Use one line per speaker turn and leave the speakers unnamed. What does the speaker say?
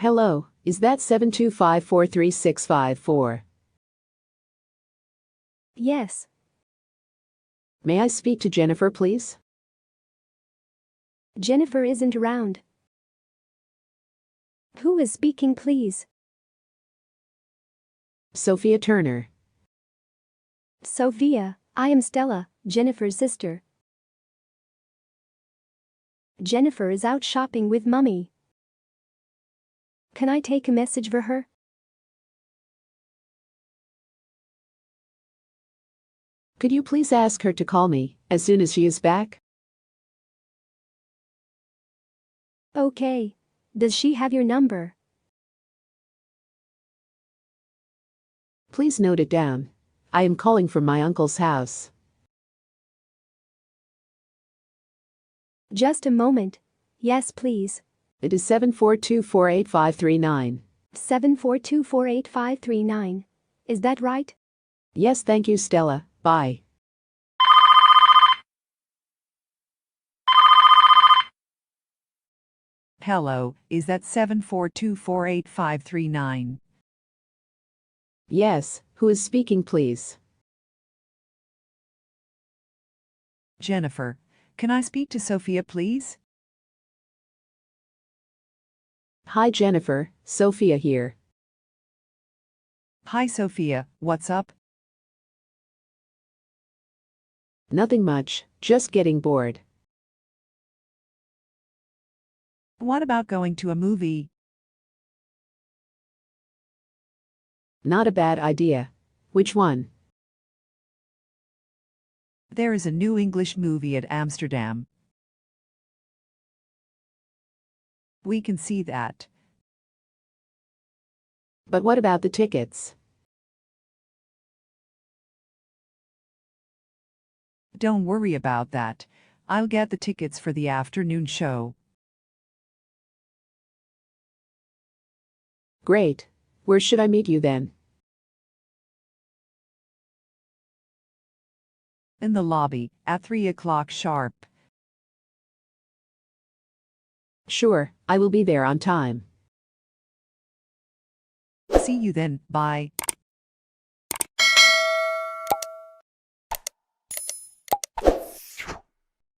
Hello, is that 725-43654?
Yes.
May I speak to Jennifer, please?
Jennifer isn't around. Who is speaking, please?
Sophia Turner.
Sophia, I am Stella, Jennifer's sister. Jennifer is out shopping with Mummy. Can I take a message for her?
Could you please ask her to call me as soon as she is back?
Okay. Does she have your number?
Please note it down. I am calling from my uncle's house.
Just a moment. Yes, please.
It is 742-48539.
742-48539. Is that right?
Yes, thank you, Stella. Bye.
Hello, is that 742-48539?
Yes, who is speaking, please?
Jennifer, can I speak to Sophia, please?
Hi, Jennifer, Sophia here.
Hi, Sophia, what's up?
Nothing much, just getting bored.
What about going to a movie?
Not a bad idea. Which one?
There is a new English movie at Amsterdam. We can see that.
But what about the tickets?
Don't worry about that. I'll get the tickets for the afternoon show.
Great. Where should I meet you then?
In the lobby, at 3 o'clock sharp.
Sure, I will be there on time.
See you then, bye.